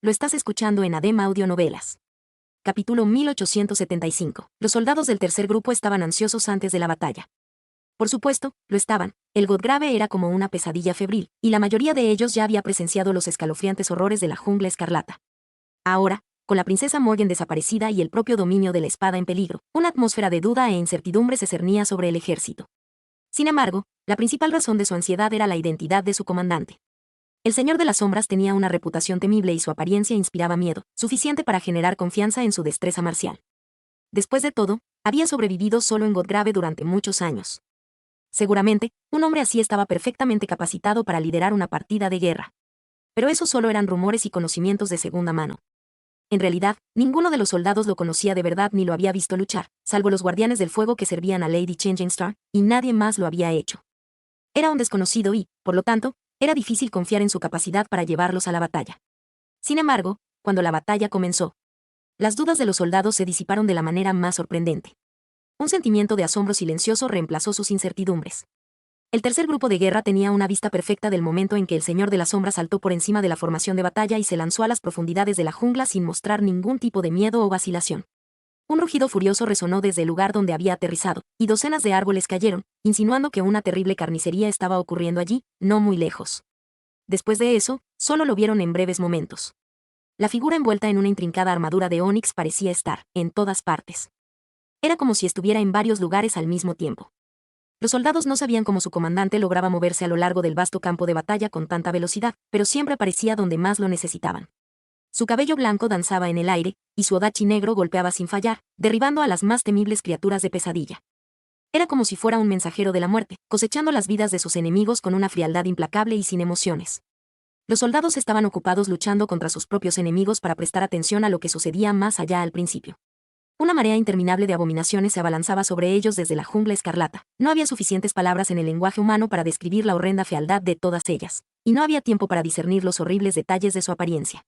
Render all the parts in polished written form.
lo estás escuchando en ADEM Audionovelas. Capítulo 1875. Los soldados del tercer grupo estaban ansiosos antes de la batalla. Por supuesto, lo estaban. El Godgrave era como una pesadilla febril, y la mayoría de ellos ya había presenciado los escalofriantes horrores de la jungla escarlata. Ahora, con la princesa Morgan desaparecida y el propio dominio de la espada en peligro, una atmósfera de duda e incertidumbre se cernía sobre el ejército. Sin embargo, la principal razón de su ansiedad era la identidad de su comandante. El Señor de las Sombras tenía una reputación temible y su apariencia inspiraba miedo, suficiente para generar confianza en su destreza marcial. Después de todo, había sobrevivido solo en Godgrave durante muchos años. Seguramente, un hombre así estaba perfectamente capacitado para liderar una partida de guerra. Pero eso solo eran rumores y conocimientos de segunda mano. En realidad, ninguno de los soldados lo conocía de verdad ni lo había visto luchar, salvo los guardianes del fuego que servían a Lady Changing Star, y nadie más lo había hecho. Era un desconocido y, por lo tanto, era difícil confiar en su capacidad para llevarlos a la batalla. Sin embargo, cuando la batalla comenzó, las dudas de los soldados se disiparon de la manera más sorprendente. Un sentimiento de asombro silencioso reemplazó sus incertidumbres. El tercer grupo de guerra tenía una vista perfecta del momento en que el Señor de las Sombras saltó por encima de la formación de batalla y se lanzó a las profundidades de la jungla sin mostrar ningún tipo de miedo o vacilación. Un rugido furioso resonó desde el lugar donde había aterrizado, y docenas de árboles cayeron, insinuando que una terrible carnicería estaba ocurriendo allí, no muy lejos. Después de eso, solo lo vieron en breves momentos. La figura envuelta en una intrincada armadura de ónix parecía estar, en todas partes. Era como si estuviera en varios lugares al mismo tiempo. Los soldados no sabían cómo su comandante lograba moverse a lo largo del vasto campo de batalla con tanta velocidad, pero siempre aparecía donde más lo necesitaban. Su cabello blanco danzaba en el aire, y su odachi negro golpeaba sin fallar, derribando a las más temibles criaturas de pesadilla. Era como si fuera un mensajero de la muerte, cosechando las vidas de sus enemigos con una frialdad implacable y sin emociones. Los soldados estaban ocupados luchando contra sus propios enemigos para prestar atención a lo que sucedía más allá al principio. Una marea interminable de abominaciones se abalanzaba sobre ellos desde la jungla escarlata. No había suficientes palabras en el lenguaje humano para describir la horrenda fealdad de todas ellas, y no había tiempo para discernir los horribles detalles de su apariencia.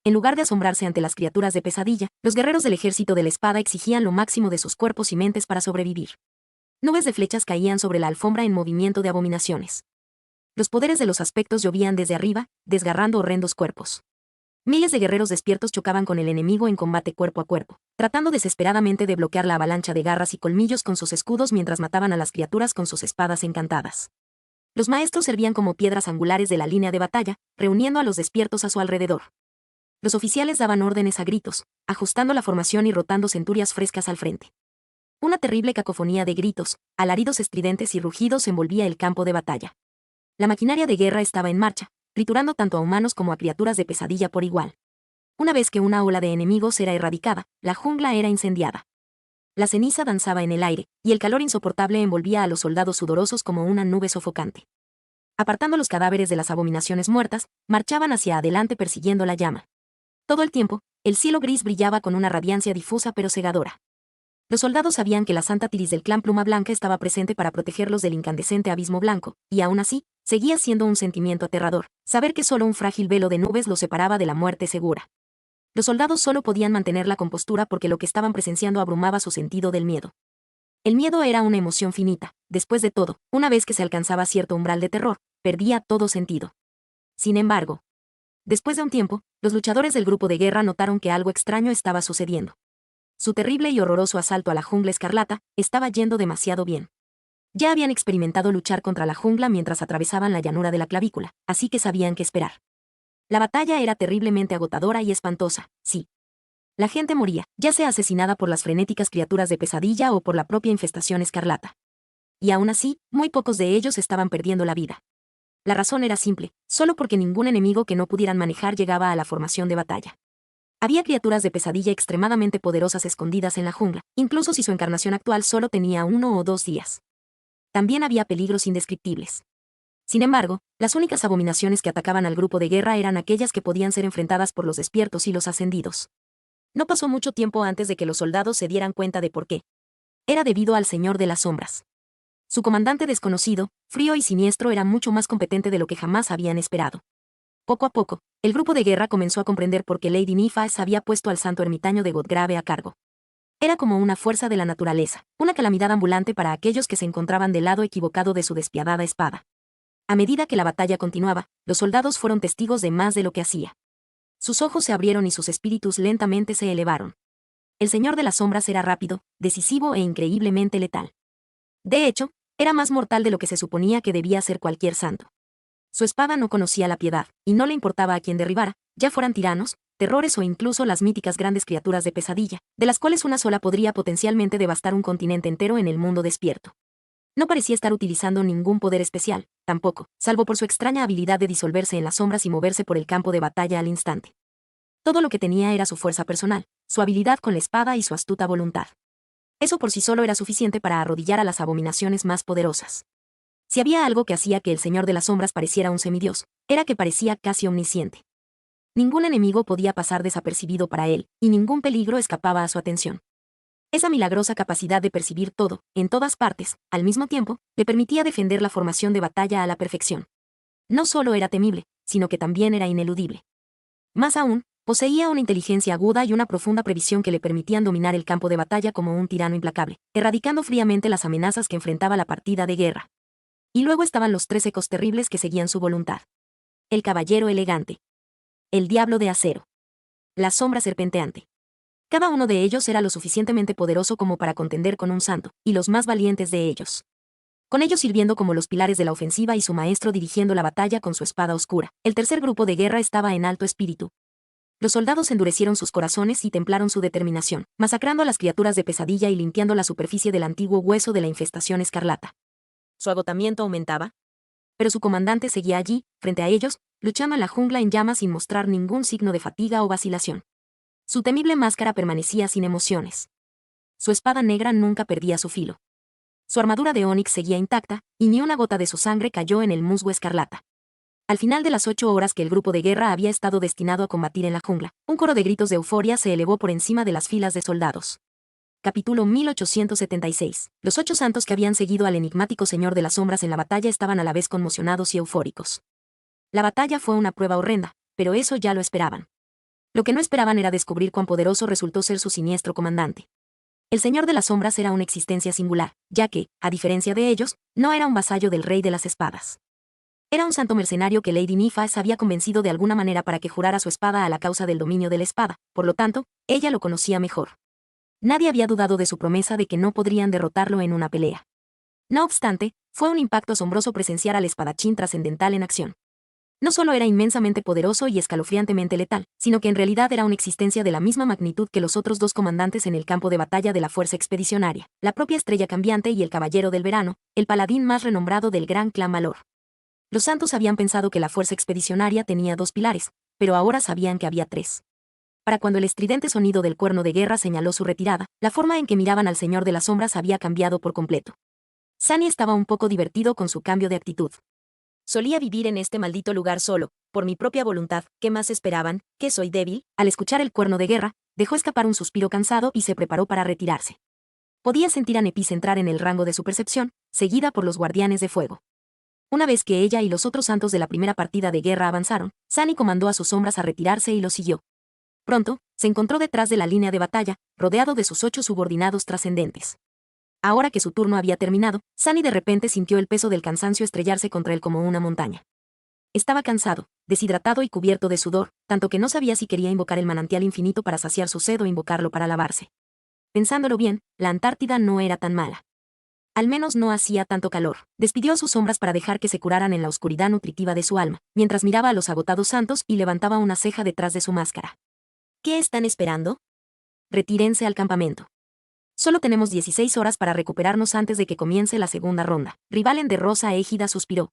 En lugar de asombrarse ante las criaturas de pesadilla, los guerreros del ejército de la espada exigían lo máximo de sus cuerpos y mentes para sobrevivir. Nubes de flechas caían sobre la alfombra en movimiento de abominaciones. Los poderes de los aspectos llovían desde arriba, desgarrando horrendos cuerpos. Miles de guerreros despiertos chocaban con el enemigo en combate cuerpo a cuerpo, tratando desesperadamente de bloquear la avalancha de garras y colmillos con sus escudos mientras mataban a las criaturas con sus espadas encantadas. Los maestros servían como piedras angulares de la línea de batalla, reuniendo a los despiertos a su alrededor. Los oficiales daban órdenes a gritos, ajustando la formación y rotando centurias frescas al frente. Una terrible cacofonía de gritos, alaridos estridentes y rugidos envolvía el campo de batalla. La maquinaria de guerra estaba en marcha, triturando tanto a humanos como a criaturas de pesadilla por igual. Una vez que una ola de enemigos era erradicada, la jungla era incendiada. La ceniza danzaba en el aire, y el calor insoportable envolvía a los soldados sudorosos como una nube sofocante. Apartando los cadáveres de las abominaciones muertas, marchaban hacia adelante persiguiendo la llama. Todo el tiempo, el cielo gris brillaba con una radiancia difusa pero cegadora. Los soldados sabían que la Santa Tiris del clan Pluma Blanca estaba presente para protegerlos del incandescente abismo blanco, y aún así, seguía siendo un sentimiento aterrador, saber que solo un frágil velo de nubes los separaba de la muerte segura. Los soldados solo podían mantener la compostura porque lo que estaban presenciando abrumaba su sentido del miedo. El miedo era una emoción finita, después de todo, una vez que se alcanzaba cierto umbral de terror, perdía todo sentido. Sin embargo, después de un tiempo, los luchadores del grupo de guerra notaron que algo extraño estaba sucediendo. Su terrible y horroroso asalto a la jungla escarlata estaba yendo demasiado bien. Ya habían experimentado luchar contra la jungla mientras atravesaban la llanura de la clavícula, así que sabían qué esperar. La batalla era terriblemente agotadora y espantosa, sí. La gente moría, ya sea asesinada por las frenéticas criaturas de pesadilla o por la propia infestación escarlata. Y aún así, muy pocos de ellos estaban perdiendo la vida. La razón era simple, solo porque ningún enemigo que no pudieran manejar llegaba a la formación de batalla. Había criaturas de pesadilla extremadamente poderosas escondidas en la jungla, incluso si su encarnación actual solo tenía 1 o 2 días. También había peligros indescriptibles. Sin embargo, las únicas abominaciones que atacaban al grupo de guerra eran aquellas que podían ser enfrentadas por los despiertos y los ascendidos. No pasó mucho tiempo antes de que los soldados se dieran cuenta de por qué. Era debido al Señor de las Sombras. Su comandante desconocido, frío y siniestro, era mucho más competente de lo que jamás habían esperado. Poco a poco, el grupo de guerra comenzó a comprender por qué Lady Nifas había puesto al santo ermitaño de Godgrave a cargo. Era como una fuerza de la naturaleza, una calamidad ambulante para aquellos que se encontraban del lado equivocado de su despiadada espada. A medida que la batalla continuaba, los soldados fueron testigos de más de lo que hacía. Sus ojos se abrieron y sus espíritus lentamente se elevaron. El Señor de las Sombras era rápido, decisivo e increíblemente letal. De hecho, era más mortal de lo que se suponía que debía ser cualquier santo. Su espada no conocía la piedad, y no le importaba a quien derribara, ya fueran tiranos, terrores o incluso las míticas grandes criaturas de pesadilla, de las cuales una sola podría potencialmente devastar un continente entero en el mundo despierto. No parecía estar utilizando ningún poder especial, tampoco, salvo por su extraña habilidad de disolverse en las sombras y moverse por el campo de batalla al instante. Todo lo que tenía era su fuerza personal, su habilidad con la espada y su astuta voluntad. Eso por sí solo era suficiente para arrodillar a las abominaciones más poderosas. Si había algo que hacía que el Señor de las Sombras pareciera un semidios, era que parecía casi omnisciente. Ningún enemigo podía pasar desapercibido para él, y ningún peligro escapaba a su atención. Esa milagrosa capacidad de percibir todo, en todas partes, al mismo tiempo, le permitía defender la formación de batalla a la perfección. No solo era temible, sino que también era ineludible. Más aún, poseía una inteligencia aguda y una profunda previsión que le permitían dominar el campo de batalla como un tirano implacable, erradicando fríamente las amenazas que enfrentaba la partida de guerra. Y luego estaban los 3 ecos terribles que seguían su voluntad. El caballero elegante. El diablo de acero. La sombra serpenteante. Cada uno de ellos era lo suficientemente poderoso como para contender con un santo, y los más valientes de ellos. Con ellos sirviendo como los pilares de la ofensiva y su maestro dirigiendo la batalla con su espada oscura, el tercer grupo de guerra estaba en alto espíritu. Los soldados endurecieron sus corazones y templaron su determinación, masacrando a las criaturas de pesadilla y limpiando la superficie del antiguo hueso de la infestación escarlata. Su agotamiento aumentaba, pero su comandante seguía allí, frente a ellos, luchando en la jungla en llamas sin mostrar ningún signo de fatiga o vacilación. Su temible máscara permanecía sin emociones. Su espada negra nunca perdía su filo. Su armadura de ónix seguía intacta, y ni una gota de su sangre cayó en el musgo escarlata. Al final de las 8 horas que el grupo de guerra había estado destinado a combatir en la jungla, un coro de gritos de euforia se elevó por encima de las filas de soldados. Capítulo 1876. Los 8 santos que habían seguido al enigmático Señor de las Sombras en la batalla estaban a la vez conmocionados y eufóricos. La batalla fue una prueba horrenda, pero eso ya lo esperaban. Lo que no esperaban era descubrir cuán poderoso resultó ser su siniestro comandante. El Señor de las Sombras era una existencia singular, ya que, a diferencia de ellos, no era un vasallo del Rey de las Espadas. Era un santo mercenario que Lady Nifas había convencido de alguna manera para que jurara su espada a la causa del dominio de la espada, por lo tanto, ella lo conocía mejor. Nadie había dudado de su promesa de que no podrían derrotarlo en una pelea. No obstante, fue un impacto asombroso presenciar al espadachín trascendental en acción. No solo era inmensamente poderoso y escalofriantemente letal, sino que en realidad era una existencia de la misma magnitud que los otros 2 comandantes en el campo de batalla de la fuerza expedicionaria, la propia estrella cambiante y el caballero del verano, el paladín más renombrado del gran clan Valor. Los santos habían pensado que la fuerza expedicionaria tenía 2 pilares, pero ahora sabían que había 3. Para cuando el estridente sonido del cuerno de guerra señaló su retirada, la forma en que miraban al Señor de las Sombras había cambiado por completo. Sunny estaba un poco divertido con su cambio de actitud. Solía vivir en este maldito lugar solo, por mi propia voluntad. ¿Qué más esperaban? ¿Que soy débil? Al escuchar el cuerno de guerra, dejó escapar un suspiro cansado y se preparó para retirarse. Podía sentir a Nepis entrar en el rango de su percepción, seguida por los guardianes de fuego. Una vez que ella y los otros santos de la primera partida de guerra avanzaron, Sunny comandó a sus sombras a retirarse y lo siguió. Pronto, se encontró detrás de la línea de batalla, rodeado de sus 8 subordinados trascendentes. Ahora que su turno había terminado, Sunny de repente sintió el peso del cansancio estrellarse contra él como una montaña. Estaba cansado, deshidratado y cubierto de sudor, tanto que no sabía si quería invocar el manantial infinito para saciar su sed o invocarlo para lavarse. Pensándolo bien, la Antártida no era tan mala. Al menos no hacía tanto calor. Despidió a sus sombras para dejar que se curaran en la oscuridad nutritiva de su alma, mientras miraba a los agotados santos y levantaba una ceja detrás de su máscara. ¿Qué están esperando? Retírense al campamento. Solo tenemos 16 horas para recuperarnos antes de que comience la segunda ronda. Rivalen de Rosa Égida suspiró.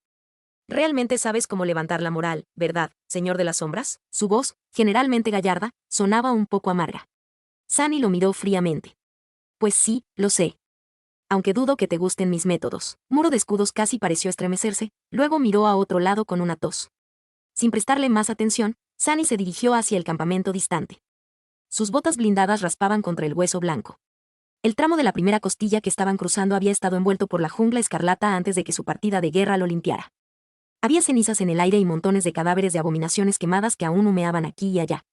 Realmente sabes cómo levantar la moral, ¿verdad, Señor de las Sombras? Su voz, generalmente gallarda, sonaba un poco amarga. Sunny lo miró fríamente. Pues sí, lo sé. Aunque dudo que te gusten mis métodos. Muro de Escudos casi pareció estremecerse, luego miró a otro lado con una tos. Sin prestarle más atención, Sunny se dirigió hacia el campamento distante. Sus botas blindadas raspaban contra el hueso blanco. El tramo de la primera costilla que estaban cruzando había estado envuelto por la jungla escarlata antes de que su partida de guerra lo limpiara. Había cenizas en el aire y montones de cadáveres de abominaciones quemadas que aún humeaban aquí y allá.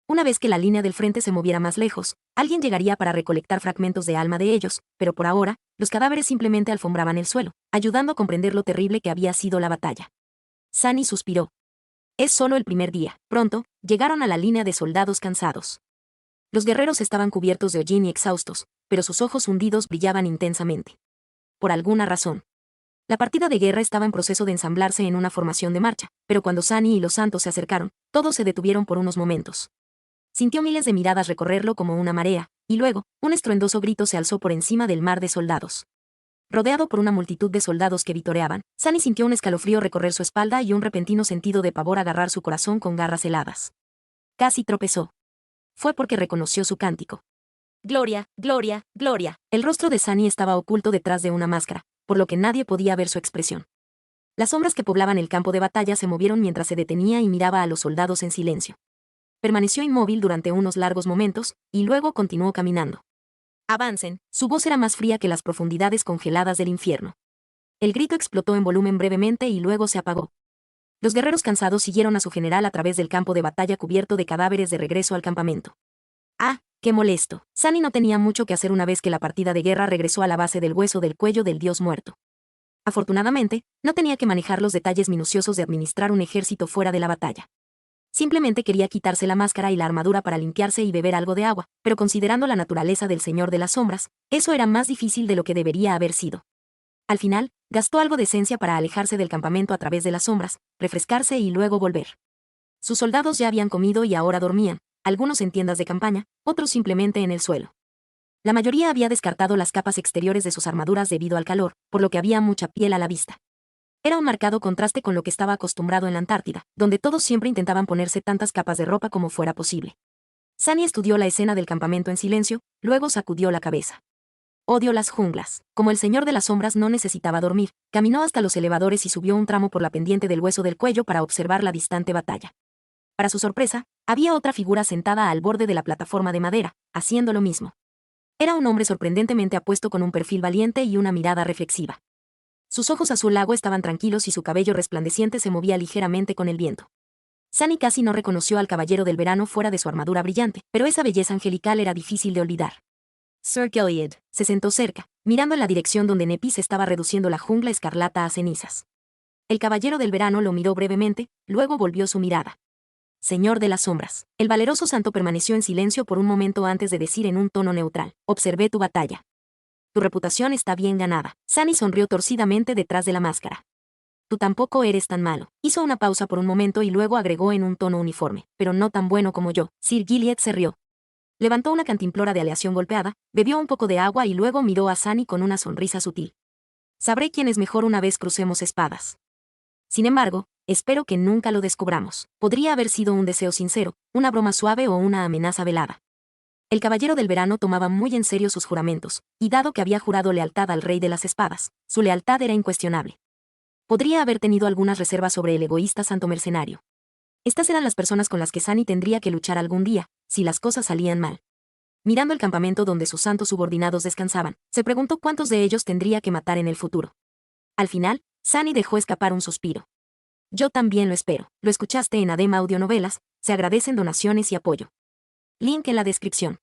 Una vez que la línea del frente se moviera más lejos, alguien llegaría para recolectar fragmentos de alma de ellos, pero por ahora, los cadáveres simplemente alfombraban el suelo, ayudando a comprender lo terrible que había sido la batalla. Sunny suspiró. Es solo el primer día. Pronto, llegaron a la línea de soldados cansados. Los guerreros estaban cubiertos de hollín y exhaustos, pero sus ojos hundidos brillaban intensamente. Por alguna razón. La partida de guerra estaba en proceso de ensamblarse en una formación de marcha, pero cuando Sunny y los santos se acercaron, todos se detuvieron por unos momentos. Sintió miles de miradas recorrerlo como una marea, y luego, un estruendoso grito se alzó por encima del mar de soldados. Rodeado por una multitud de soldados que vitoreaban, Sunny sintió un escalofrío recorrer su espalda y un repentino sentido de pavor agarrar su corazón con garras heladas. Casi tropezó. Fue porque reconoció su cántico. Gloria, gloria, gloria. El rostro de Sunny estaba oculto detrás de una máscara, por lo que nadie podía ver su expresión. Las sombras que poblaban el campo de batalla se movieron mientras se detenía y miraba a los soldados en silencio. Permaneció inmóvil durante unos largos momentos, y luego continuó caminando. Avancen. Su voz era más fría que las profundidades congeladas del infierno. El grito explotó en volumen brevemente y luego se apagó. Los guerreros cansados siguieron a su general a través del campo de batalla cubierto de cadáveres de regreso al campamento. ¡Ah, qué molesto! Sunny no tenía mucho que hacer una vez que la partida de guerra regresó a la base del hueso del cuello del dios muerto. Afortunadamente, no tenía que manejar los detalles minuciosos de administrar un ejército fuera de la batalla. Simplemente quería quitarse la máscara y la armadura para limpiarse y beber algo de agua, pero considerando la naturaleza del Señor de las Sombras, eso era más difícil de lo que debería haber sido. Al final, gastó algo de esencia para alejarse del campamento a través de las sombras, refrescarse y luego volver. Sus soldados ya habían comido y ahora dormían, algunos en tiendas de campaña, otros simplemente en el suelo. La mayoría había descartado las capas exteriores de sus armaduras debido al calor, por lo que había mucha piel a la vista. Era un marcado contraste con lo que estaba acostumbrado en la Antártida, donde todos siempre intentaban ponerse tantas capas de ropa como fuera posible. Sunny estudió la escena del campamento en silencio, luego sacudió la cabeza. Odio las junglas. Como el Señor de las Sombras no necesitaba dormir, caminó hasta los elevadores y subió un tramo por la pendiente del hueso del cuello para observar la distante batalla. Para su sorpresa, había otra figura sentada al borde de la plataforma de madera, haciendo lo mismo. Era un hombre sorprendentemente apuesto con un perfil valiente y una mirada reflexiva. Sus ojos azul agua estaban tranquilos y su cabello resplandeciente se movía ligeramente con el viento. Sunny casi no reconoció al caballero del verano fuera de su armadura brillante, pero esa belleza angelical era difícil de olvidar. Sir Gilead se sentó cerca, mirando en la dirección donde Nepis estaba reduciendo la jungla escarlata a cenizas. El caballero del verano lo miró brevemente, luego volvió su mirada. Señor de las Sombras. El valeroso santo permaneció en silencio por un momento antes de decir en un tono neutral: observé tu batalla. Tu reputación está bien ganada. Sunny sonrió torcidamente detrás de la máscara. Tú tampoco eres tan malo. Hizo una pausa por un momento y luego agregó en un tono uniforme, pero no tan bueno como yo. Sir Gilead se rió. Levantó una cantimplora de aleación golpeada, bebió un poco de agua y luego miró a Sunny con una sonrisa sutil. Sabré quién es mejor una vez crucemos espadas. Sin embargo, espero que nunca lo descubramos. Podría haber sido un deseo sincero, una broma suave o una amenaza velada. El caballero del verano tomaba muy en serio sus juramentos, y dado que había jurado lealtad al rey de las espadas, su lealtad era incuestionable. Podría haber tenido algunas reservas sobre el egoísta santo mercenario. Estas eran las personas con las que Sunny tendría que luchar algún día, si las cosas salían mal. Mirando el campamento donde sus santos subordinados descansaban, se preguntó cuántos de ellos tendría que matar en el futuro. Al final, Sunny dejó escapar un suspiro. Yo también lo espero. Lo escuchaste en ADEM Audionovelas, se agradecen donaciones y apoyo. Link en la descripción.